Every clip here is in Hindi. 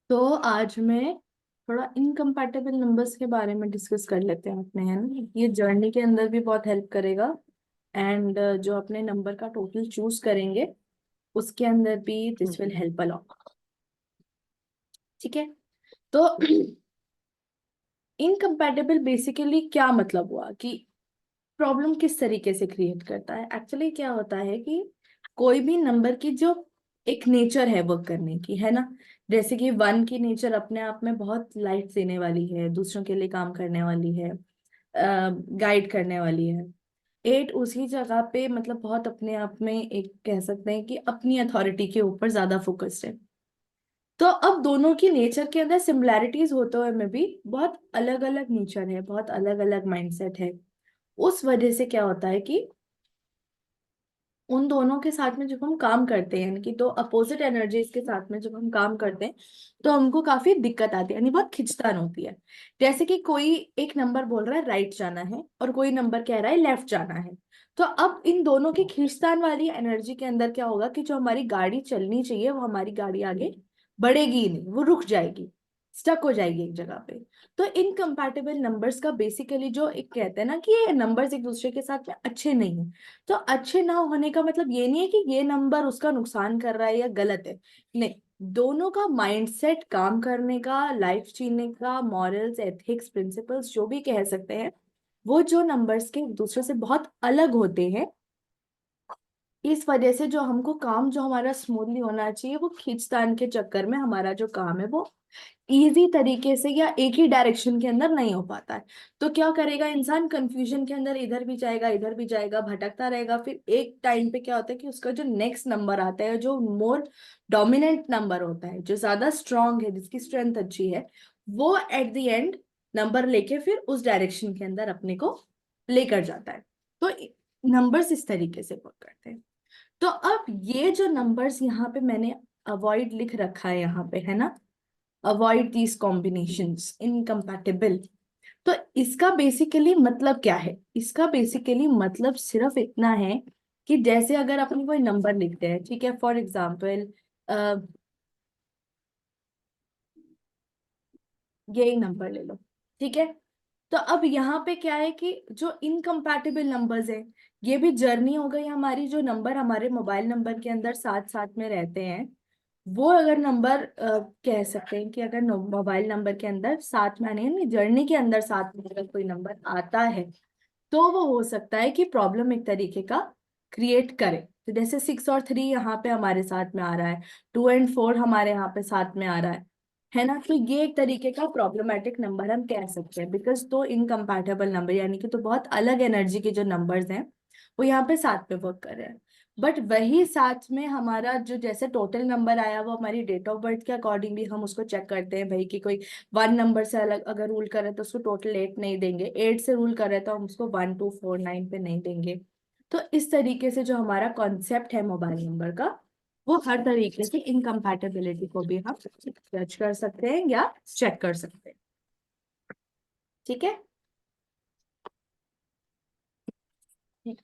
तो आज मैं थोड़ा इनकम्पैटिबल नंबर्स के बारे में डिस्कस कर लेते हैं अपने, है ना। ये जर्नी के अंदर भी बहुत हेल्प करेगा। एंड जो अपने नंबर का टोटल चूज करेंगे उसके अंदर भी दिस विल हेल्प अलॉट। ठीक है। तो इनकम्पैटिबल बेसिकली क्या मतलब हुआ कि प्रॉब्लम किस तरीके से क्रिएट करता है। एक्चुअली क्या होता है कि कोई भी नंबर की जो एक नेचर है वर्क करने की, है ना। जैसे कि वन की नेचर अपने आप में बहुत लाइट देने वाली है, दूसरों के लिए काम करने वाली है, गाइड करने वाली है। एट उसी जगह पे मतलब बहुत अपने आप में एक कह सकते हैं कि अपनी अथॉरिटी के ऊपर ज्यादा फोकस्ड है। तो अब दोनों की नेचर के अंदर सिमिलैरिटीज होते हुए में भी बहुत अलग अलग नेचर है, बहुत अलग अलग माइंडसेट है। उस वजह से क्या होता है कि उन दोनों के साथ में जब हम काम करते हैं, यानी कि दो अपोजिट एनर्जीज के साथ में जब हम काम करते हैं तो हमको काफी दिक्कत आती है, यानी बहुत खिंचतान होती है। जैसे कि कोई एक नंबर बोल रहा है राइट जाना है और कोई नंबर कह रहा है लेफ्ट जाना है। तो अब इन दोनों की खींचतान वाली एनर्जी के अंदर क्या होगा कि जो हमारी गाड़ी चलनी चाहिए वो हमारी गाड़ी आगे बढ़ेगी ही नहीं, वो रुक जाएगी, स्टक हो जाएगी एक जगह पे। तो इनकम्पैटिबल नंबर्स का बेसिकली जो एक कहते हैं ना कि ये नंबर्स एक दूसरे के साथ में अच्छे नहीं है। तो अच्छे ना होने का मतलब ये नहीं है कि ये नंबर उसका नुकसान कर रहा है या गलत है। नहीं, दोनों का माइंडसेट काम करने का, लाइफ जीने का, मॉरल्स, एथिक्स, प्रिंसिपल्स जो भी कह सकते हैं, वो जो नंबर्स के एक दूसरे से बहुत अलग होते हैं। इस वजह से जो हमको काम जो हमारा स्मूथली होना चाहिए वो खींचतान के चक्कर में हमारा जो काम है वो इजी तरीके से या एक ही डायरेक्शन के अंदर नहीं हो पाता है। तो क्या करेगा इंसान, कंफ्यूजन के अंदर इधर भी जाएगा, भटकता रहेगा। फिर एक टाइम पे क्या होता है कि उसका जो नेक्स्ट नंबर आता है, जो मोर डोमिनेंट नंबर होता है, जो ज्यादा स्ट्रांग है, जिसकी स्ट्रेंथ अच्छी है, वो एट द एंड नंबर लेके फिर उस डायरेक्शन के अंदर अपने को लेकर जाता है। तो नंबर्स इस तरीके से वर्क करते हैं। तो अब ये जो नंबर्स यहाँ पे मैंने अवॉइड लिख रखा है यहाँ पे, है ना, अवॉइड दीज कॉम्बिनेशंस इनकम्पैटिबल। तो इसका बेसिकली मतलब क्या है? इसका बेसिकली मतलब सिर्फ इतना है कि जैसे अगर अपन कोई नंबर लिखते हैं, ठीक है, फॉर एग्जाम्पल यही नंबर ले लो, ठीक है। तो अब यहाँ पे क्या है कि जो इनकम्पैटिबल नंबर्स है, ये भी जर्नी हो गई हमारी। जो नंबर हमारे मोबाइल नंबर के अंदर साथ साथ में रहते हैं, वो अगर नंबर कह सकते हैं कि अगर मोबाइल नंबर के अंदर साथ में आने, यानी जर्नी के अंदर साथ में अगर कोई नंबर आता है, तो वो हो सकता है कि प्रॉब्लम एक तरीके का क्रिएट करे। तो जैसे 6 और 3 यहाँ पे हमारे साथ में आ रहा है, 2 और 4 हमारे यहाँ पे साथ में आ रहा है ना। तो ये एक तरीके का प्रॉब्लमेटिक नंबर हम कह सकते हैं, बिकॉज दो इनकम्पैटिबल नंबर यानी कि तो बहुत अलग एनर्जी के जो नंबर्स हैं वो यहाँ पे साथ में वर्क कर रहे हैं। बट वही साथ में हमारा जो जैसे टोटल नंबर आया वो हमारी डेट ऑफ बर्थ के अकॉर्डिंग भी हम उसको चेक करते हैं भाई, कि कोई वन नंबर से अलग अगर रूल करे तो उसको टोटल 8 नहीं देंगे, 8 से रूल करे तो हम उसको 1 2 4 9 पे नहीं देंगे। तो इस तरीके से जो हमारा कॉन्सेप्ट है मोबाइल नंबर का, वो हर तरीके से इनकम्पैटिबिलिटी को भी हम जज कर सकते हैं या चेक कर सकते हैं। ठीक है। ठीक।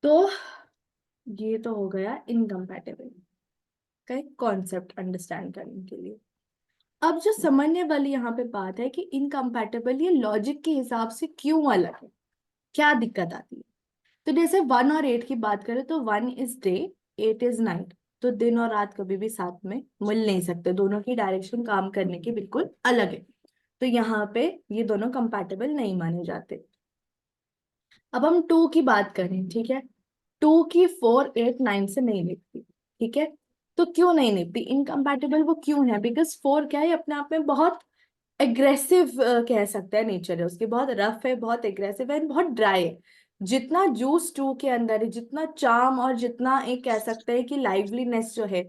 तो ये तो हो गया इनकम्पैटिबल का एक कॉन्सेप्ट अंडरस्टैंड करने के लिए। अब जो समझने वाली यहाँ पे बात है कि इनकम्पैटिबल ये लॉजिक के हिसाब से क्यों अलग है, क्या दिक्कत आती है। तो जैसे 1 और 8 की बात करें तो 1 इज डे, 8 इज नाइट। तो दिन और रात कभी भी साथ में मिल नहीं सकते, दोनों की डायरेक्शन काम करने की बिल्कुल अलग है। तो यहाँ पे ये दोनों कंपैटिबल नहीं माने जाते। अब हम 2 की बात करें, ठीक है। 2 की 4 8 9 से नहीं निकलती, ठीक है। तो क्यों नहीं निकलती इनकम्पैटिबल, वो क्यों है? बिकॉज 4 क्या है, अपने आप में बहुत एग्रेसिव कह सकते हैं, नेचर है उसकी, बहुत रफ है, बहुत एग्रेसिव है, बहुत ड्राई है। जितना जूस 2 के अंदर है, जितना चार्म और जितना एक कह सकते हैं कि लाइवलीनेस जो है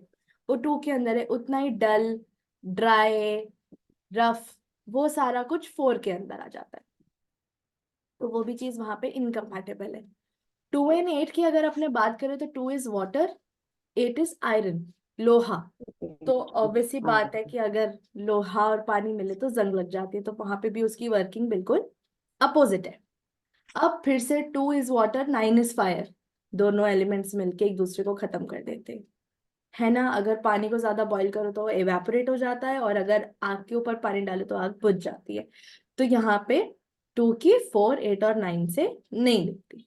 वो 2 के अंदर है, उतना ही डल, ड्राई, रफ, वो सारा कुछ 4 के अंदर आ जाता है। तो वो भी चीज वहां पे इनकम्पैटिबल है। 2 एंड 8 की अगर अपने बात करें तो 2 इज वाटर, 8 इज आयरन। लोहा। तो H2। ऑब्वियस सी हाँ। बात है कि अगर लोहा और पानी मिले तो जंग लग जाती है, तो वहां पे भी उसकी वर्किंग बिल्कुल अपोजिट है। अब फिर से 2 इज वाटर, 9 इज फायर, दोनों एलिमेंट्स मिलके एक दूसरे को खत्म कर देते हैं, है ना। अगर पानी को ज्यादा बॉईल करो तो एवेपोरेट हो जाता है, और अगर आग के ऊपर पानी डालो तो आग बुझ जाती है। तो यहाँ पे 2 की 4, 8 और 9 से नहीं निपटी।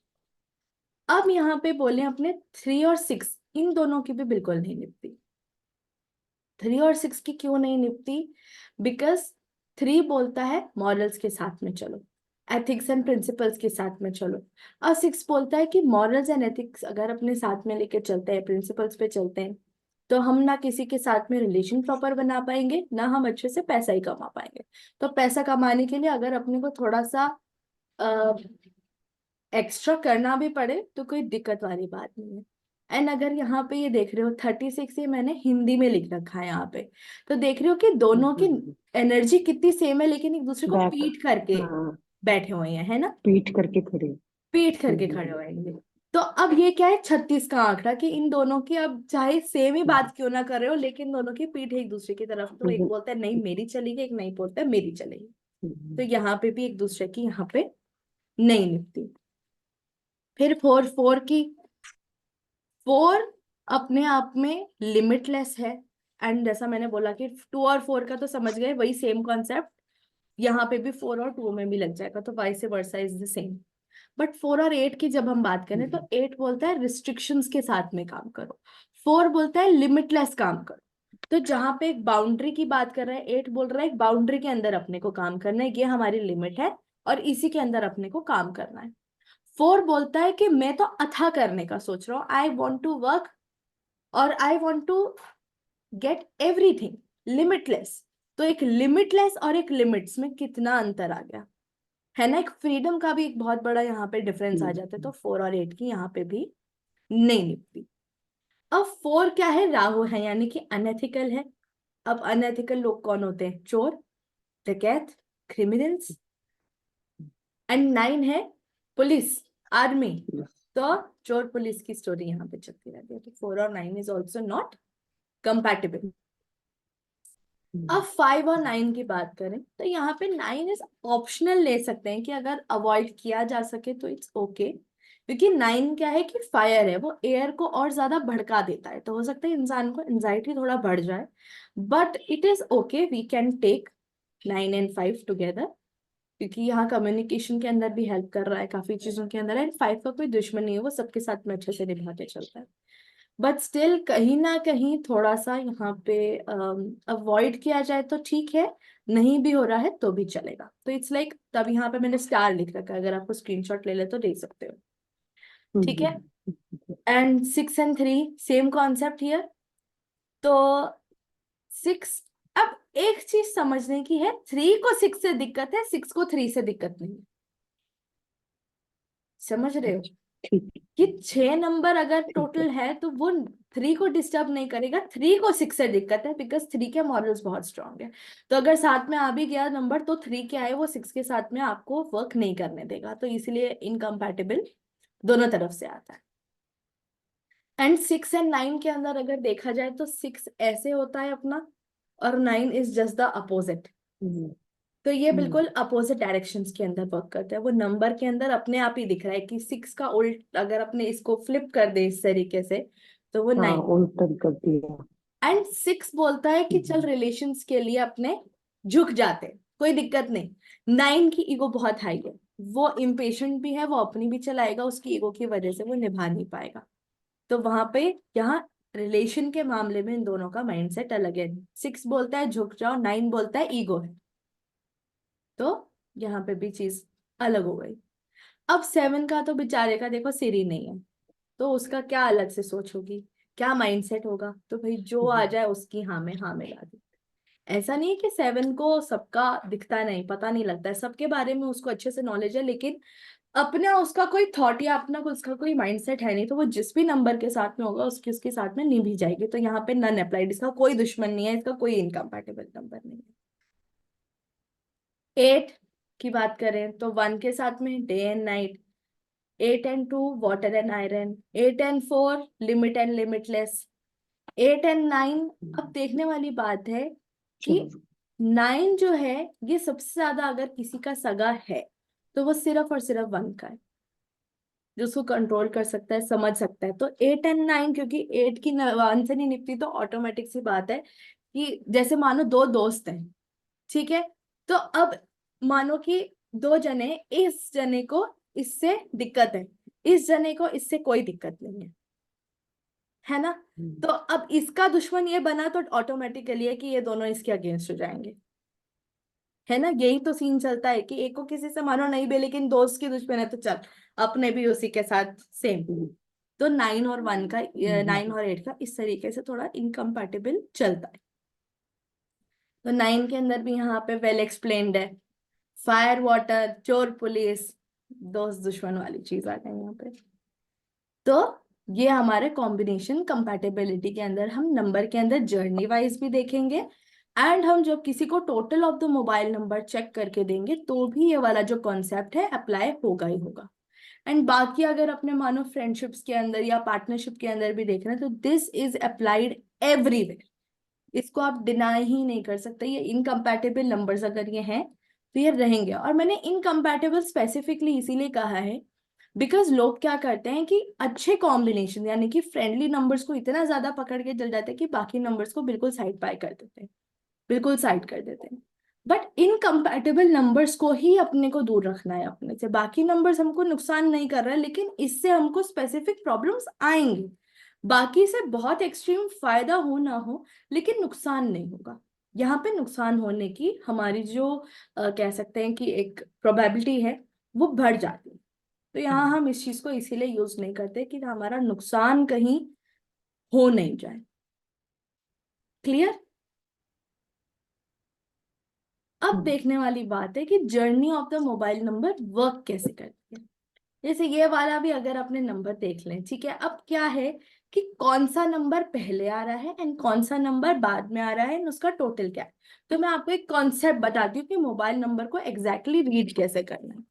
अब यहाँ पे बोले अपने 3 और 6, इन दोनों की भी बिल्कुल नहीं निपटी। 3 और 6 की क्यों नहीं निपटी? बिकॉज 3 बोलता है मॉरल्स के साथ में चलो, एथिक्स एंड प्रिंसिपल्स के साथ में चलो, और 6 बोलता है कि मॉरल्स एंड एथिक्स अगर अपने साथ में लेके चलते हैं, प्रिंसिपल्स पे चलते हैं, तो हम ना किसी के साथ में रिलेशन प्रॉपर बना पाएंगे, ना हम अच्छे से पैसा ही कमा पाएंगे। तो पैसा कमाने के लिए अगर अपने को थोड़ा सा एक्स्ट्रा करना भी पड़े तो कोई दिक्कत वाली बात नहीं है। एंड अगर यहाँ पे ये देख रहे हो 36, ये मैंने हिंदी में लिख रखा है यहाँ पे, तो देख रहे हो कि दोनों की एनर्जी कितनी सेम है, लेकिन एक दूसरे को बैक। पीट करके हाँ, बैठे हुए हैं, है ना। पीट करके खड़े। पीट करके खड़े हुए हैं। तो अब ये क्या है, 36 का आंकड़ा, कि इन दोनों की अब चाहे सेम ही बात क्यों ना कर रहे हो, लेकिन दोनों की पीठ है एक दूसरे की तरफ, तो एक बोलता है नहीं मेरी चलेगी, एक नहीं बोलता है मेरी चलेगी। तो यहाँ पे भी एक दूसरे की यहाँ पे नहीं निपटी। फिर 4 की 4 अपने आप में लिमिटलेस है। एंड जैसा मैंने बोला कि 2 और 4 का तो समझ गए, वही सेम कॉन्सेप्ट यहाँ पे भी 4 और 2 में भी लग जाएगा, तो vice versa is the same. But 4 और 8 की जब हम बात करें, तो 8 बोलता है रिस्ट्रिक्शंस के साथ में काम करो, 4 बोलता है लिमिटलेस काम करो। तो जहां पे एक बाउंड्री की बात कर रहा है, 8 बोल रहा है एक बाउंड्री के अंदर अपने को काम करना है, ये हमारी लिमिट है, और इसी के अंदर अपने को काम करना है। 4 बोलता है कि मैं तो अथा करने का सोच रहा हूँ, आई वॉन्ट टू वर्क, और I want to get everything limitless. तो एक लिमिटलेस और एक लिमिट्स में कितना अंतर आ गया, है ना। एक फ्रीडम का भी एक बहुत बड़ा यहाँ पे डिफरेंस आ जाता है। तो 4 और 8 की यहाँ पे भी नहीं निपटी। अब 4 क्या है, राहु है, यानी कि अनएथिकल है। अब अनएथिकल लोग कौन होते हैं? चोर, डकैत, क्रिमिनल्स। एंड 9 है पुलिस, आर्मी। तो चोर पुलिस की स्टोरी यहाँ पे चलती रहती है। तो 4 और 9 इज ऑल्सो नॉट कंपैटिबल। अब 5 और 9 की बात करें, तो यहाँ पे 9 इज ऑप्शनल ले सकते हैं, कि अगर अवॉइड किया जा सके तो इट्स ओके। क्योंकि 9 क्या है कि फायर है, वो एयर को और ज्यादा भड़का देता है, तो हो सकता है इंसान को एंजाइटी थोड़ा बढ़ जाए। But it is okay, we can take 9 and 5 together, क्योंकि यहाँ कम्युनिकेशन के अंदर भी हेल्प कर रहा है, काफी चीजों के अंदर। एंड 5 का कोई दुश्मन नहीं है, वो सबके साथ में अच्छे से निभा के चलता है। बट स्टिल कहीं ना कहीं थोड़ा सा यहाँ पे अवॉइड किया जाए तो ठीक है, नहीं भी हो रहा है तो भी चलेगा। तो इट्स लाइक तब यहाँ पे मैंने स्टार लिख रखा है, अगर आपको स्क्रीनशॉट ले ले तो देख सकते हो। ठीक है। And 6 and 3 same concept here. तो 6, अब एक चीज समझने की है, 3 को 6 से दिक्कत है, 6 को 3 से दिक्कत नहीं है। समझ रहे हो ठीक। कि 6 नंबर अगर ठीक है। टोटल है तो वो 3 को डिस्टर्ब नहीं करेगा, 3 को 6 से दिक्कत है, बिकॉज 3 के मॉरल्स बहुत स्ट्रांग है। तो अगर साथ में आ भी गया नंबर, तो 3 के आए वो 6 के साथ में आपको वर्क नहीं करने देगा, तो इसलिए इनकम्पैटिबल दोनों तरफ से आता है। एंड 6 and 9 के अंदर अगर देखा जाए, तो 6 ऐसे होता है अपना, और 9 इज जस्ट द अपोजिट। हम्म। तो ये हम्म। बिल्कुल अपोजिट डायरेक्शंस के अंदर वर्क करता है, वो नंबर के अंदर अपने आप ही दिख रहा है कि 6 का उल्ट अगर अपने इसको फ्लिप कर दे इस तरीके से, तो वो हाँ, 9। उल्टा कर दिया। एंड 6 बोलता है कि चल हम्म। रिलेशंस के लिए अपने झुक जाते हैं, कोई दिक्कत नहीं। 9 की ईगो बहुत हाई है, वो इम्पेशेंट भी है, वो अपनी भी चलाएगा, उसकी ईगो की वजह से वो निभा नहीं पाएगा। तो वहां पे यहाँ रिलेशन के मामले में इन दोनों का माइंडसेट अलग है। 6 बोलता है झुक जाओ, 9 बोलता है ईगो है। तो यहाँ पे भी चीज अलग हो गई। अब 7 का तो बेचारे का देखो सिर ही नहीं है, तो उसका क्या अलग से सोच होगी, क्या माइंडसेट होगा, तो भाई जो आ जाए उसकी हाँ में ला दी। ऐसा नहीं है कि 7 को सबका दिखता नहीं, पता नहीं लगता है, सबके बारे में उसको अच्छे से नॉलेज है, लेकिन अपना उसका कोई थॉट या अपना उसका कोई माइंडसेट है नहीं, तो वो जिस भी नंबर के साथ में होगा उसकी उसके साथ में निभी जाएगी। तो यहाँ पे नन अप्लाइड, इसका कोई दुश्मन नहीं है, इसका कोई इनकम्पैटिबल नंबर नहीं है। 8 की बात करें तो 1 के साथ में day and night, 8 and 2 water and iron, 8 and 4 limit and limitless, 8 and 9। अब देखने वाली बात है कि चलो 9 जो है ये सबसे ज्यादा अगर किसी का सगा है तो वो सिर्फ और सिर्फ 1 का है, जो उसको कंट्रोल कर सकता है, समझ सकता है। तो 8 एंड 9, क्योंकि 8 की 1 से नहीं निपटी, तो ऑटोमेटिक सी बात है कि जैसे मानो दो दोस्त हैं, ठीक है। तो अब मानो कि दो जने, इस जने को इससे दिक्कत है, इस जने को इससे कोई दिक्कत नहीं है ना। तो अब इसका दुश्मन ये बना तो ऑटोमेटिकली है कि ये दोनों इसके अगेंस्ट हो जाएंगे, है ना। यही तो सीन चलता है कि एक को किसी से मानो नहीं भी, लेकिन दोस्त की दुश्मन है तो चल अपने भी उसी के साथ सेम। तो 9 और 1 का, 9 और 8 का इस तरीके से थोड़ा इनकम्पैटिबल चलता है। तो 9 के अंदर भी यहाँ पे वेल एक्सप्लेन्ड है, फायर वाटर चोर पुलिस, दोस्त दुश्मन वाली चीज आ गई यहाँ पे। तो ये हमारे कॉम्बिनेशन कंपैटिबिलिटी के अंदर हम नंबर के अंदर जर्नी वाइज भी देखेंगे, एंड हम जब किसी को total of the mobile number check करके देंगे तो भी ये वाला जो कॉन्सेप्ट है अप्लाई होगा ही होगा। एंड बाकी अगर अपने मानो फ्रेंडशिप्स के अंदर या पार्टनरशिप के अंदर भी देख रहे हैं तो दिस इज अप्लाइड एवरीवेयर, इसको आप डिनाई ही नहीं कर सकते। ये इनकम्पैटिबल नंबर्स अगर ये हैं तो ये रहेंगे। और मैंने इनकम्पैटिबल स्पेसिफिकली इसीलिए कहा है बिकॉज लोग क्या करते हैं कि अच्छे कॉम्बिनेशन यानी कि फ्रेंडली नंबर्स को इतना ज्यादा पकड़ के चल जाते हैं कि बाकी नंबर्स को बिल्कुल साइड बाय कर देते हैं, बिल्कुल साइड कर देते हैं। बट इनकम्पैटिबल नंबर्स को ही अपने को दूर रखना है अपने से। बाकी नंबर्स हमको नुकसान नहीं कर रहा है, लेकिन इससे हमको स्पेसिफिक प्रॉब्लम्स आएंगे। बाकी से बहुत एक्सट्रीम फायदा हो ना हो, लेकिन नुकसान नहीं होगा। यहाँ पे नुकसान होने की हमारी जो कह सकते हैं कि एक प्रोबेबिलिटी है वो बढ़ जाती है। तो यहाँ हम इस चीज को इसीलिए यूज नहीं करते कि हमारा नुकसान कहीं हो नहीं जाए। क्लियर। अब देखने वाली बात है कि journey of the mobile number work कैसे करती है। जैसे ये वाला भी अगर अपने नंबर देख लें, ठीक है। अब क्या है कि कौन सा नंबर पहले आ रहा है एंड कौन सा नंबर बाद में आ रहा है एंड उसका टोटल क्या है। तो मैं आपको एक कॉन्सेप्ट बताती हूँ कि मोबाइल नंबर को एग्जैक्टली रीड कैसे करना है,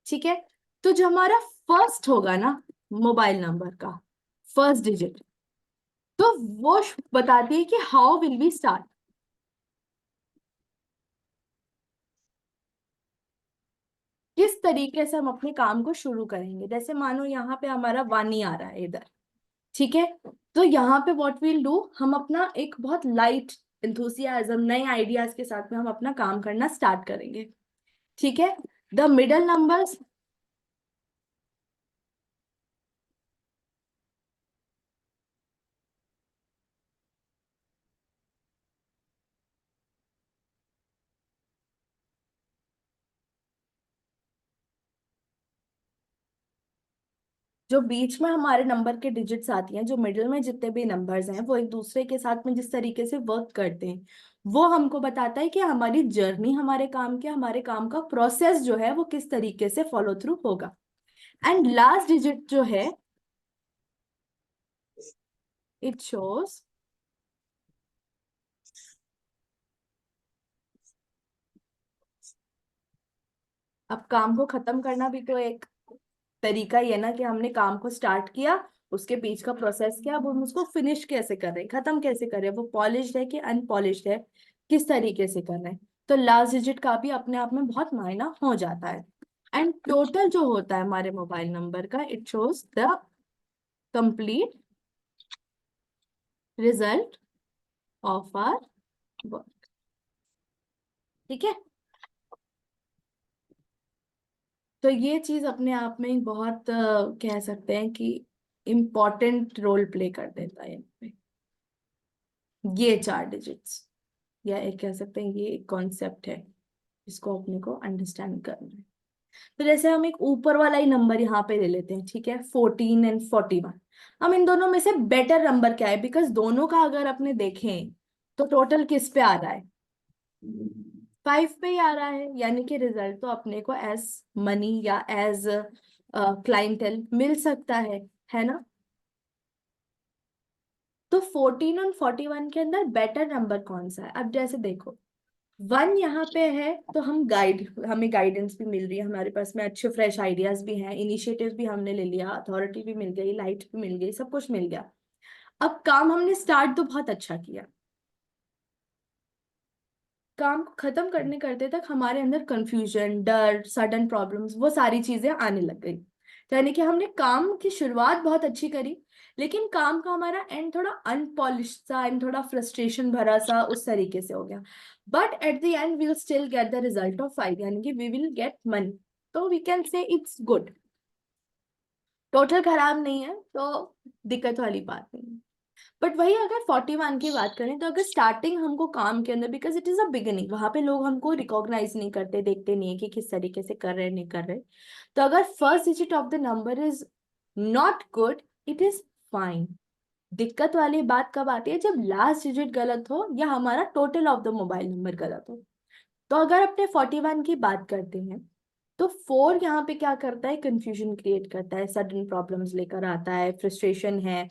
ठीक है। तो जो हमारा फर्स्ट होगा ना मोबाइल नंबर का फर्स्ट डिजिट, तो वो बताती है कि हाउ विल वी स्टार्ट, किस तरीके से हम अपने काम को शुरू करेंगे। जैसे मानो यहाँ पे हमारा 1 ही आ रहा है इधर, ठीक है। तो यहाँ पे व्हाट विल डू, हम अपना एक बहुत लाइट इंथुसियाज्म नए आइडियाज के साथ में हम अपना काम करना स्टार्ट करेंगे, ठीक है। द मिडल नंबर्स, जो बीच में हमारे नंबर के डिजिट्स आती हैं, जो मिडिल में जितने भी नंबर्स हैं, वो एक दूसरे के साथ में जिस तरीके से वर्क करते हैं वो हमको बताता है कि हमारी जर्नी, हमारे काम के, हमारे काम का प्रोसेस जो है वो किस तरीके से फॉलो थ्रू होगा। एंड लास्ट डिजिट जो है इट शोज, अब काम को खत्म करना भी तो एक तरीका ही है ना, कि हमने काम को स्टार्ट किया, उसके बीच का प्रोसेस किया, अब हम उसको फिनिश कैसे कर रहे हैं, खत्म कैसे कर रहे हैं, वो पॉलिश्ड है कि अनपॉलिश्ड है, किस तरीके से कर रहे हैं। तो लास्ट डिजिट का भी अपने आप में बहुत मायना हो जाता है। एंड टोटल जो होता है हमारे मोबाइल नंबर का, it shows the complete result of our work, ठीक है। तो ये चीज अपने आप में बहुत कह सकते हैं कि इम्पोर्टेंट रोल प्ले कर देता है यहाँ पे। ये 4 डिजिट्स, या एक कह सकते हैं ये एक कॉन्सेप्ट है, इसको अपने को अंडरस्टैंड करना है। तो जैसे हम एक ऊपर वाला ही नंबर यहाँ पे ले लेते हैं, ठीक है, 14 एंड 41। हम इन दोनों में से बेटर नंबर क्या है, बिकॉज दोनों का अगर अपने देखें तो टोटल किस पे आ रहा है, 5 पे ही आ रहा है, यानी कि रिजल्ट तो अपने को एज मनी या एज क्लाइंटेल मिल सकता है ना। तो 14 और 41 के अंदर बेटर नंबर कौन सा है। अब जैसे देखो 1 यहाँ पे है तो हमें गाइडेंस भी मिल रही है, हमारे पास में अच्छे फ्रेश आइडियाज भी हैं, इनिशिएटिव भी हमने ले लिया, अथॉरिटी भी मिल गई, लाइट भी मिल गई, सब कुछ मिल गया। अब काम हमने स्टार्ट तो बहुत अच्छा किया, काम को खत्म करने करते तक हमारे अंदर कंफ्यूजन, डर, सडन प्रॉब्लम्स, वो सारी चीजें आने लग गई। तो यानी कि हमने काम की शुरुआत बहुत अच्छी करी, लेकिन काम का हमारा एंड थोड़ा अनपॉलिश सा एंड थोड़ा फ्रस्ट्रेशन भरा सा उस तरीके से हो गया। But at the end we will still get the result of 5, यानी कि वी विल गेट मनी। तो we can say it's good, total खराब नहीं है, तो दिक्कत वाली बात नहीं है। बट वही अगर 41 की बात करें, तो अगर स्टार्टिंग हमको काम के अंदर, because it is a beginning, वहां पे लोग हमको रिकॉग्नाइज नहीं करते, देखते नहीं है कि किस तरीके से कर रहे नहीं कर रहे। तो अगर first digit of the number is not good, it is fine. दिक्कत वाली बात कब आती है? जब लास्ट डिजिट गलत हो या हमारा total of the mobile number गलत हो। तो अगर अपने 41 की बात करते हैं, तो 4 यहाँ पे क्या करता है? कंफ्यूजन क्रिएट करता है, सडन प्रॉब्लम्स लेकर आता है, फ्रस्ट्रेशन है,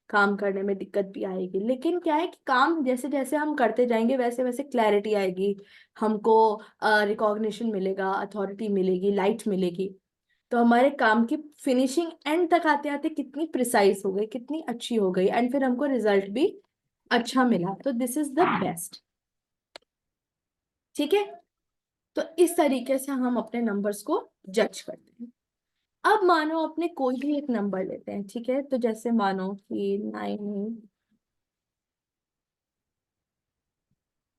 काम करने में दिक्कत भी आएगी। लेकिन क्या है कि काम जैसे जैसे हम करते जाएंगे वैसे वैसे क्लैरिटी आएगी, हमको रिकॉग्निशन मिलेगा, अथॉरिटी मिलेगी, लाइट मिलेगी। तो हमारे काम की फिनिशिंग एंड तक आते आते कितनी प्रिसाइज हो गई, कितनी अच्छी हो गई, एंड फिर हमको रिजल्ट भी अच्छा मिला। तो दिस इज द बेस्ट। ठीक है, तो इस तरीके से हम अपने नंबर्स को जज करते हैं। अब मानो अपने कोई भी एक नंबर लेते हैं, ठीक है? तो जैसे मानो कि 9,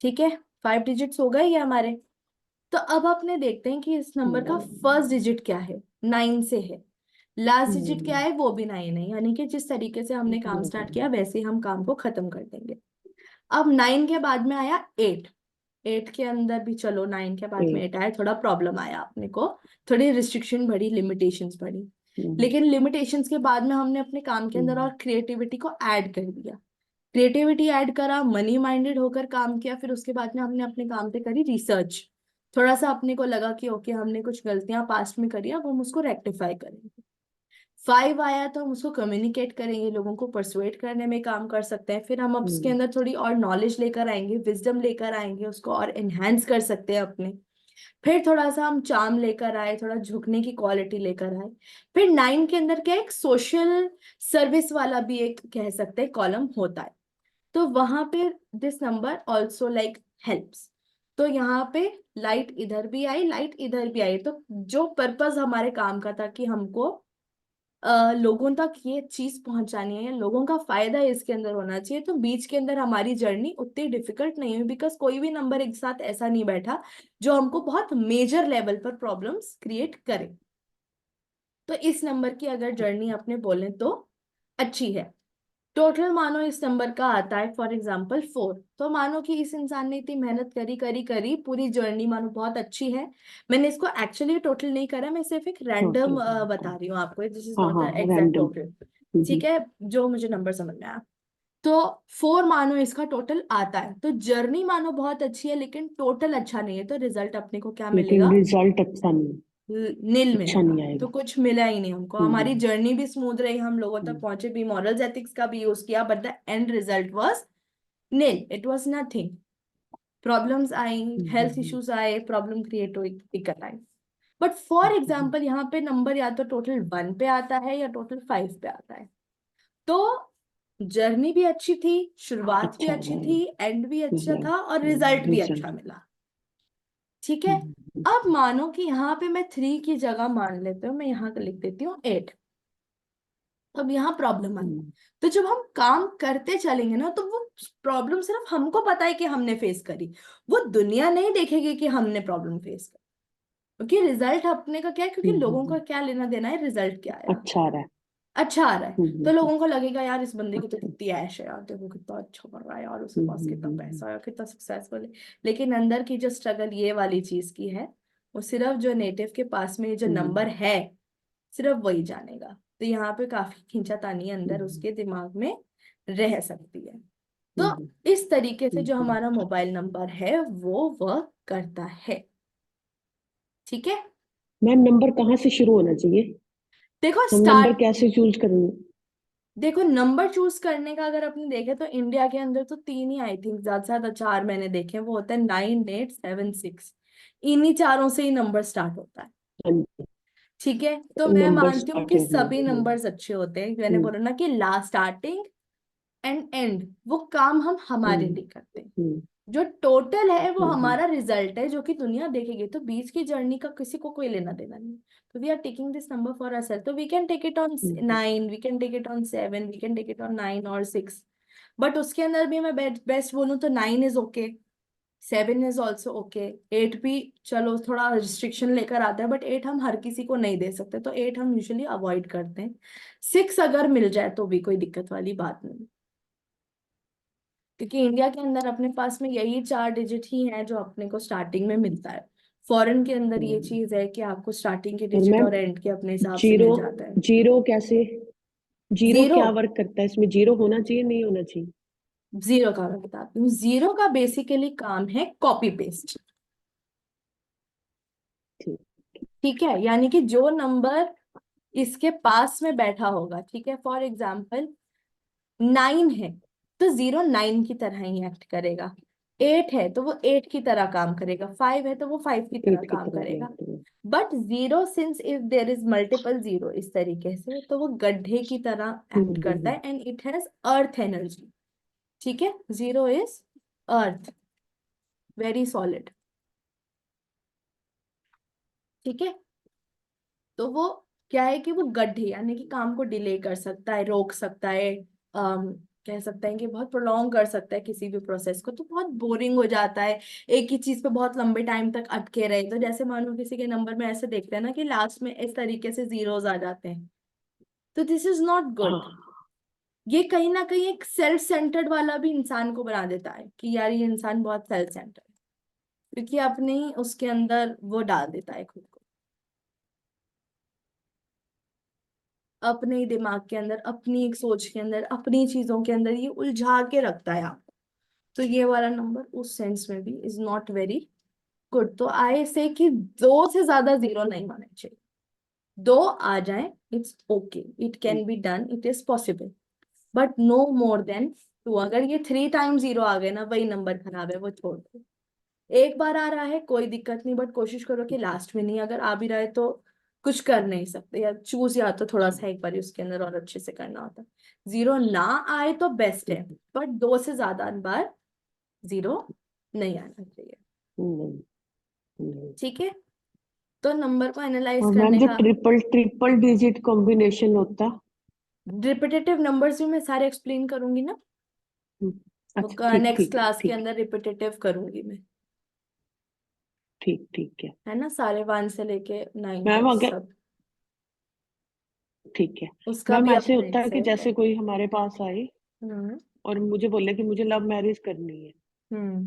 ठीक है, 5 डिजिट्स हो गए ये हमारे। तो अब अपने देखते हैं कि इस नंबर का फर्स्ट डिजिट क्या है, 9 से है, लास्ट डिजिट क्या है, वो भी 9 है। यानी कि जिस तरीके से हमने काम स्टार्ट किया वैसे ही हम काम को खत्म कर देंगे। अब 9 के बाद में आया 8, 8 के अंदर भी, चलो 9 के बाद में 8 आया, थोड़ा प्रॉब्लम आया अपने को, थोड़ी रिस्ट्रिक्शन बढ़ी, लिमिटेशंस बढ़ी। लेकिन लिमिटेशंस के बाद में हमने अपने काम के अंदर और क्रिएटिविटी को ऐड कर दिया, क्रिएटिविटी ऐड करा, मनी माइंडेड होकर काम किया। फिर उसके बाद में हमने अपने काम पे करी रिसर्च, थोड़ा सा अपने को लगा कि ओके हमने कुछ गलतियां पास्ट में करी, अब हम उसको रेक्टिफाई करेंगे। 5 आया तो हम उसको कम्युनिकेट करेंगे, लोगों को परसुएट करने में काम कर सकते हैं। फिर हम अब उसके अंदर थोड़ी और नॉलेज लेकर आएंगे, विजडम लेकर आएंगे, उसको और एनहेंस कर सकते हैं अपने। फिर थोड़ा सा हम चार्म लेकर आए, थोड़ा झुकने की क्वालिटी लेकर आए। फिर 9 के अंदर क्या, एक सोशल सर्विस वाला भी एक कह सकते हैं कॉलम होता है। तो वहां पे this number also like helps. तो यहाँ पे लाइट इधर भी आई, लाइट इधर भी आई। तो जो पर्पस हमारे काम का था कि हमको लोगों तक ये चीज पहुंचानी है या लोगों का फायदा इसके अंदर होना चाहिए, तो बीच के अंदर हमारी जर्नी उतनी डिफिकल्ट नहीं हुई, बिकॉज कोई भी नंबर एक साथ ऐसा नहीं बैठा जो हमको बहुत मेजर लेवल पर प्रॉब्लम्स क्रिएट करे। तो इस नंबर की अगर जर्नी अपने बोलें तो अच्छी है। टोटल मानो इस नंबर का आता है फॉर एग्जाम्पल 4, तो मानो कि इस इंसान ने इतनी मेहनत करी करी करी, पूरी जर्नी मानो बहुत अच्छी है। मैंने इसको एक्चुअली टोटल नहीं करा, मैं सिर्फ एक रैंडम बता रही हूँ आपको, दिस इज हाँ नॉट हाँ द एग्जैक्ट रैंडम। टोटल। ठीक है, जो मुझे नंबर समझ में आया। तो 4 मानो इसका टोटल आता है, तो जर्नी मानो बहुत अच्छी है लेकिन टोटल अच्छा नहीं है, तो रिजल्ट अपने को क्या लेकिन मिलेगा? रिजल्ट अच्छा नहीं, नील अच्छा मिलेगा। नहीं तो आएगा। कुछ मिला ही नहीं हमको, हमारी हम्म जर्नी भी स्मूथ रही, हम लोगों तक हम्म पहुंचे भी, मॉरल्स एथिक्स का भी यूज किया, but the end result was nil, it was nothing. Problems आई, हेल्थ हम्म इश्यूज आए, प्रॉब्लम क्रिएट हुई, दिक्कत आई। बट फॉर हम्म एग्जाम्पल यहाँ पे नंबर या तो टोटल 1 पे आता है या टोटल 5 पे आता है। तो जर्नी भी अच्छी थी, शुरुआत भी अच्छा अच्छी है थी, एंड भी अच्छा था, और रिजल्ट। रिजल्ट भी अच्छा रिजल्ट। मिला। ठीक है। अब मानो कि यहाँ पे मैं 3 की जगह मान लेते हूँ, मैं यहाँ लिख देती हूँ 8। अब यहाँ प्रॉब्लम आई। तो जब हम काम करते चलेंगे ना, तो वो प्रॉब्लम सिर्फ हमको पता है कि हमने फेस करी, वो दुनिया नहीं देखेगी कि हमने प्रॉब्लम फेस करी। क्योंकि रिजल्ट अपने का क्या है, क्योंकि लोगों का क्या लेना देना है, रिजल्ट क्या आया, अच्छा आ रहा है। अच्छा आ रहा है। हम्म तो हम्म लोगों को लगेगा यार इस बंदे की तो कितनी ऐश है यार, देखो कितना अच्छा कर रहा है यार, उसके पास कितना हम्म। पैसा है, कितना सक्सेसफुल है। लेकिन अंदर की जो स्ट्रगल ये वाली चीज की है, वो सिर्फ जो नेटिव के पास में जो नंबर हम्म है, सिर्फ वही जानेगा। तो यहाँ पे काफी खींचातानी अंदर हम्म उसके दिमाग में रह सकती है। तो हम्म इस तरीके से जो हम्म। हमारा मोबाइल नंबर है वो वर्क करता है। ठीक है, मैम नंबर कहाँ से शुरू होना चाहिए? देखो हम नंबर स्टार्ट, कैसे चूज करेंगे? देखो नंबर चूज करने का अगर अपने देखे तो इंडिया के अंदर तो 3 ही, आई थिंक ज्यादा से ज्यादा 4 मैंने देखे हैं, वो होता है 9, 8, 7, 6। इन्हीं चारों से ही नंबर स्टार्ट होता है। हाँ जी। ठीक है, तो मैं नंबर मानती हूँ कि स्टार्टिंग। सभी नंबर्स अच्छे होते हैं। मैंने बोला ना कि लास्ट स्टार्टिंग एंड एंड वो काम हम हमारे हम्म लिए करते हैं। हम्म जो टोटल है वो हम्म हमारा रिजल्ट है जो कि दुनिया देखेगी, तो बीच की जर्नी का किसी को कोई लेना देना नहीं। तो we are taking this number for ourselves, तो we can take it on hmm 9, we can take it on 7, we can take it on 9 और 6। बट उसके अंदर भी मैं बेस्ट बोलूँ तो 9 is okay, 7 is also okay, 8 भी चलो थोड़ा रिस्ट्रिक्शन लेकर आता है, बट 8 हम हर किसी को नहीं दे सकते, तो 8 हम यूजुअली अवॉइड करते हैं। 6 अगर मिल जाए तो भी कोई दिक्कत वाली बात नहीं, क्योंकि इंडिया के अंदर अपने पास में यही 4 डिजिट ही है जो अपने को स्टार्टिंग में मिलता है। फॉरेन के अंदर ये हम्म। चीज है कि आपको स्टार्टिंग के और डिजिट मैम और एंड के अपने हिसाब से जीरो, मिल जाता है। जीरो कैसे, जीरो जीरो, क्या वर्क करता है इसमें? जीरो होना चाहिए नहीं होना चाहिए? जीरो का मैं बताती हूँ। जीरो का बेसिकली काम है कॉपी पेस्ट। ठीक। ठीक है, यानी कि जो नंबर इसके पास में बैठा होगा, ठीक है, फॉर एग्जाम्पल 9 है तो 0 9 की तरह ही एक्ट करेगा। 8 है तो वो 8 की तरह काम करेगा। 5 है तो वो 5 की तरह 8 की काम तरह करेगा। रिएक्ट हुआ। But zero, since if there is multiple zero इस तरीके से, तो वो गड्ढे की तरह एक्ट करता हम्म। है and it has earth energy. ठीक है, zero is earth, very solid. ठीक है, तो वो क्या है कि वो गड्ढे यानी कि काम को डिले कर सकता है, रोक सकता है, कह सकते हैं कि बहुत प्रोलॉन्ग कर सकता है किसी भी प्रोसेस को, तो बहुत बोरिंग हो जाता है एक ही चीज पे बहुत लंबे टाइम तक अटके रहे। तो जैसे मानो किसी के नंबर में ऐसे देखते हैं ना कि लास्ट में इस तरीके से जीरोस आ जाते हैं, तो दिस इज नॉट गुड। हाँ। ये कहीं ना कहीं एक सेल्फ सेंटर्ड वाला भी इंसान को बना देता है कि यार ये इंसान बहुत सेल्फ सेंटर्ड है, क्योंकि अपने ही उसके अंदर वो डाल देता है खुद को, अपने ही दिमाग के अंदर, अपनी एक सोच के अंदर, अपनी चीजों के अंदर ये उलझा के रखता है आपको। तो ये वाला नंबर उस सेंस में भी इज नॉट वेरी गुड। तो आई से कि 2 से ज्यादा जीरो नहीं होने चाहिए। 2 आ जाए it's okay, it can be done, it is possible, but no more than 2। अगर ये 3 टाइम जीरो आ गए ना, वही नंबर खराब है, वो छोड़ दो। एक बार आ रहा है कोई दिक्कत नहीं, बट कोशिश करो कि लास्ट में नहीं, अगर आ भी रहा है तो कुछ कर नहीं सकते, या चूज या तो थोड़ा सा एक बार उसके अंदर और अच्छे से करना होता है। जीरो ना आए तो बेस्ट है, बट 2 से ज्यादा बार जीरो नहीं आना चाहिए। नहीं नहीं। ठीक है, तो नंबर को एनालाइज और मैम करने जो का, ट्रिपल ट्रिपल डिजिट कॉम्बिनेशन होता? रिपीटेटिव नंबर्स भी मैं सारे एक्सप्लेन करूंगी ना, हम्म, वो अच्छा ठीक नेक्स्ट ठीक क्लास के ठीक अंदर रिपीटेटिव करूंगी मैं। ठीक ठीक है। है ना, सारे 1 से लेके 9 मैम तक अगर, सब, ठीक है। उसका मैम भी ऐसे अपने होता है कि से है। जैसे कोई हमारे पास आए हम्म और मुझे बोले कि मुझे लव मैरिज करनी है, हम्म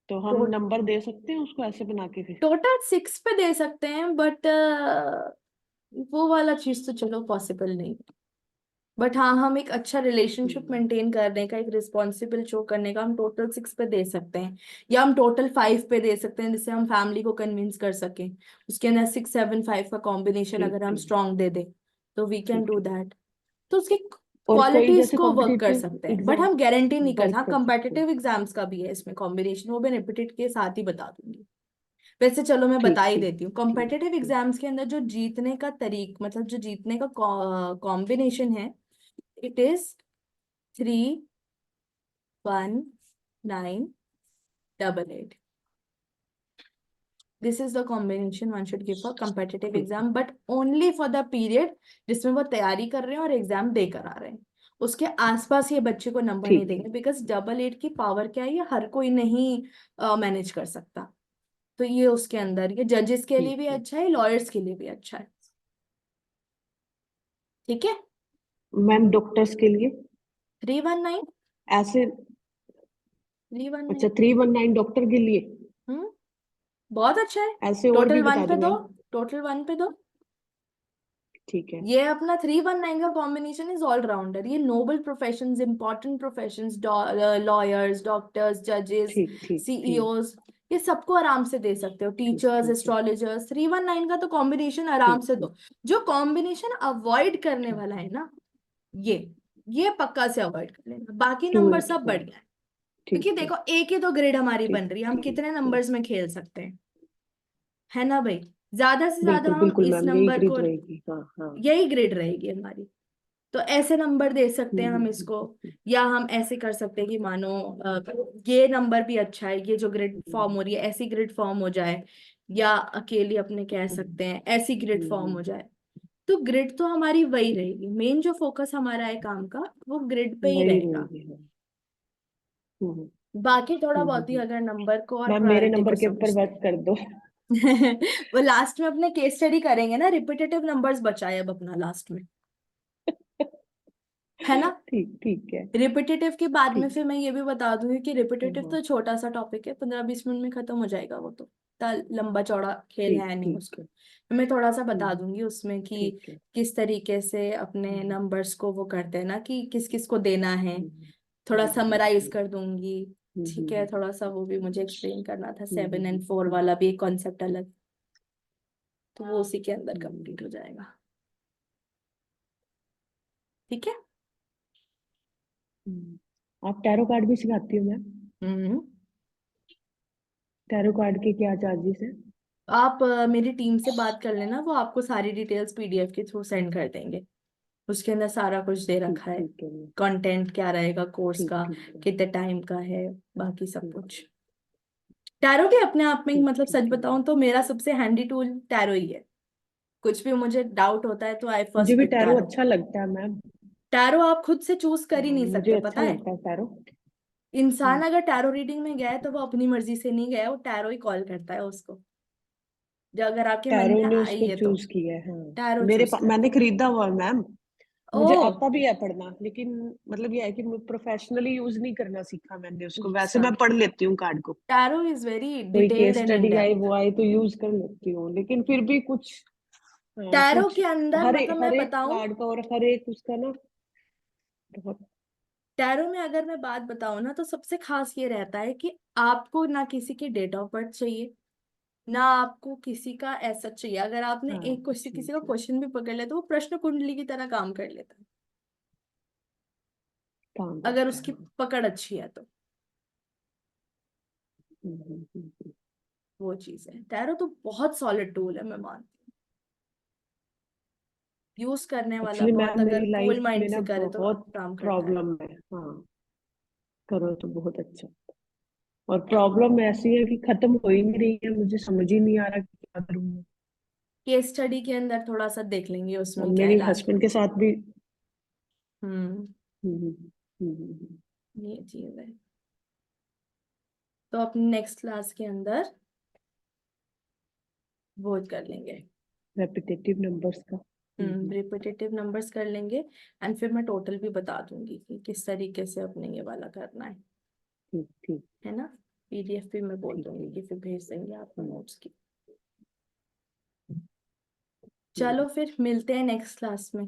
तो हम नंबर दे सकते हैं उसको ऐसे बना के फिर? टोटल 6 पे दे सकते हैं, बट वो वाला चीज तो चलो पॉसिबल नहीं। बट हाँ, हम एक अच्छा रिलेशनशिप हम्म, मेंटेन करने का, एक रिस्पॉन्सिबल शो करने का हम टोटल 6 पे दे सकते हैं, या हम टोटल 5 पे दे सकते हैं, जिससे हम फैमिली को कन्विंस कर सकें। उसके अंदर 6 7 5 का कॉम्बिनेशन ठीक अगर हम ठीक स्ट्रॉन्ग दे दें तो वी कैन ठीक डू है। दैट। तो उसकी और कोई क्वालिटीज जैसे को वर्क कर कॉम्पिटिटिव सकते हैं, बट एग्जाम हम गारंटी नहीं करते। वर्क हाँ, कर सकते हैं? कम्पेटिटिव एग्जाम्स का भी है इसमें कॉम्बिनेशन, वो मैं रिपीटेड के साथ ही बता दूंगी। वैसे चलो मैं बता ठीक ही ठीक देती हूँ, ठीक कॉम्पिटिटिव ठीक। एग्जाम्स के अंदर जो जीतने का मतलब जो जीतने का कॉम्बिनेशन है, it is 3 1 9 8 8। This is the combination one should give for competitive ठीक है exam, but only for the period जिसमें वो तैयारी कर रहे हैं और एग्जाम देकर आ रहे हैं। उसके आसपास ये बच्चे को नंबर नहीं ठीक है देंगे, बिकॉज 8 की पावर क्या है, ये हर कोई नहीं मैनेज कर सकता। तो ये उसके अंदर, ये जजेस के लिए ठीक भी है। अच्छा है, लॉयर्स के लिए भी अच्छा है। ठीक है, मैम डॉक्टर्स के लिए 3 1 9, ऐसे? 3 1 9। अच्छा 319 डॉक्टर के लिए? हम्म, बहुत अच्छा है। ऐसे और भी टोटल वन बता पे दो दो, मैम। टोटल 1 पे दो। ठीक है ये अपना 3 1 9 का कॉम्बिनेशन इज ऑलराउंडर। ये noble professions, important professions, lawyers, doctors, जजेस, ठीक ठीक ठीक सीईओज, ये सबको आराम से दे सकते हो, ठीक टीचर्स, ठीक है। एस्ट्रोलॉजर्स। 3 1 9 का तो कॉम्बिनेशन आराम ठीक से है दो। जो कॉम्बिनेशन अवॉइड करने ठीक वाला है। है ना, ये ये पक्का से अवॉइड कर लेना, बाकी टू नंबर एट सब फोर बढ़िया है। क्योंकि ठीक है देखो, एक ही तो ग्रेड हमारी ठीक बन रही है, हम ठीक कितने ठीक। नंबर्स में खेल सकते हैं, है ना भाई। ज्यादा से ज्यादा बिल्कुल हम बिल्कुल इस मैम, यही नंबर को, ग्रिड रहेगी। हाँ हाँ। यही ग्रेड रहेगी हमारी। तो ऐसे नंबर दे सकते हैं हम इसको, या हम ऐसे कर सकते हैं कि मानो ये नंबर भी अच्छा है, ये जो ग्रिड फॉर्म हो रही है ऐसी ग्रिड फॉर्म हो जाए, या अकेली अपने कह सकते हैं ऐसी ग्रिड फॉर्म हो जाए। तो ग्रिड तो हमारी वही रहेगी, मेन जो फोकस हमारा है काम का वो ग्रिड पे ही वही रहेगा। रहेगी। हाँ। हम्म, बाकी थोड़ा बहुत ही हम्म। अगर नंबर को और मैम मेरे प्रायोरिटी को नंबर के ऊपर समझते वर्क कर दो। हैं वो लास्ट में अपने केस स्टडी करेंगे ना, रिपीटेटिव नंबर्स बचाए अब अपना लास्ट में, है ना। ठीक ठीक है। रिपीटेटिव के बाद में ठीक। फिर मैं ये भी बता दूंगी कि रिपीटेटिव हाँ। तो छोटा सा टॉपिक है, 15-20 मिनट में खत्म हो जाएगा वो तो, इतना लंबा चौड़ा खेल ठीक है नहीं ठीक उसका। है। तो मैं थोड़ा सा बता हम्म, दूंगी उसमें कि ठीक है। किस तरीके से अपने हम्म, नंबर्स को वो करते हैं ना, कि किस किस को देना है, हम्म, थोड़ा समराइज हम्म, कर दूंगी। ठीक है, हम्म, थोड़ा सा वो भी मुझे एक्सप्लेन करना था, हम्म, 7 और 4 वाला भी एक कॉन्सेप्ट अलग, तो वो उसी के अंदर कंप्लीट हो जाएगा। ठीक है। आप टैरो कार्ड भी सिखाती हो मैम? हम्म। टैरो कार्ड के क्या चार्जेस है? आप मेरी टीम से बात कर लेना, वो आपको सारी डिटेल्स पीडीएफ के थ्रू सेंड कर देंगे। उसके अंदर सारा कुछ दे ठीक रखा है, ठीक है मैम। कंटेंट क्या रहेगा कोर्स ठीक का, ठीक है। कितने टाइम का है, बाकी सब ठीक कुछ। टैरो भी अपने आप में ही, ठीक मतलब सच ठीक है मैम। बताऊं तो मेरा सबसे हैंडी टूल टैरो ही है। कुछ भी मुझे डाउट होता है तो आई मुझे फर्स्ट भी पिक टैरो टैरो। अच्छा लगता है मैम। टैरो आप खुद से चूज कर ही हाँ, नहीं मुझे सकते, पता अच्छा है। लगता है टैरो। इंसान हम्म, अगर टैरो रीडिंग में गया है तो वो अपनी मर्जी से नहीं गया है, वो टैरो ही कॉल करता है उसको, जो अगर आपके मन टैरो में ने आई उसको है तो चूज किया है। हाँ। टैरो चूज मैंने करता है। खरीदा हुआ है मैम। ओ, मुझे आता भी है पढ़ना, लेकिन मतलब ये है कि प्रोफेशनली यूज नहीं करना सीखा मैंने उसको। वैसे अच्छा। मैं पढ़ लेती हूँ कार्ड को। टैरो इज वेरी कोई detailed case and in study I depth. वो आई तो यूज कर लेती हूँ, लेकिन फिर भी कुछ। हाँ, टैरो कुछ। के अंदर मतलब मैं हर एक बताऊं, कार्ड का और हर एक उसका ना बहुत। टैरो में अगर मैं बात बताऊं ना तो सबसे खास ये रहता है कि आपको ना किसी की डेट ऑफ बर्थ चाहिए, ना आपको किसी का ऐसा चाहिए। अगर आपने हाँ एक कुछ किसी नहीं किसी का चाहिए। क्वेश्चन भी पकड़ लिया तो वो प्रश्न कुंडली की तरह काम कर लेता है, काम अगर करता है। उसकी हाँ। पकड़ अच्छी है तो। हम्म, हम्म, हम्म, वो चीज है, टैरो तो बहुत सॉलिड टूल है, मैं मानती हूँ। यूज करने वाला एक्चुअली बहुत, मैम अगर मेरी कूल लाइफ में माइंड ना से करे तो बहुत काम करता है। प्रॉब्लम है। हाँ। करो तो बहुत अच्छा। और प्रॉब्लम ऐसी है कि खत्म हो ही नहीं रही है, मुझे समझ ही नहीं आ रहा कि क्या करूँ मैं। केस स्टडी के अंदर थोड़ा सा देख लेंगे और उसमें क्या है मेरे लास्ट हस्बैंड में। के साथ भी। हम्म। हम्म, ये चीज है, तो अपने नेक्स्ट क्लास के अंदर वो कर लेंगे। रेपिटेटिव नंबर्स का। रिपीटेटिव नंबर्स कर लेंगे, एंड फिर मैं टोटल भी बता दूंगी कि किस तरीके से अपने ये वाला करना ठीक ठीक है ना। पीडीएफ भी मैं बोल ठीक है। दूंगी कि फिर भेज देंगे आपको हम्म, नोट्स की। चलो फिर मिलते हैं नेक्स्ट क्लास में।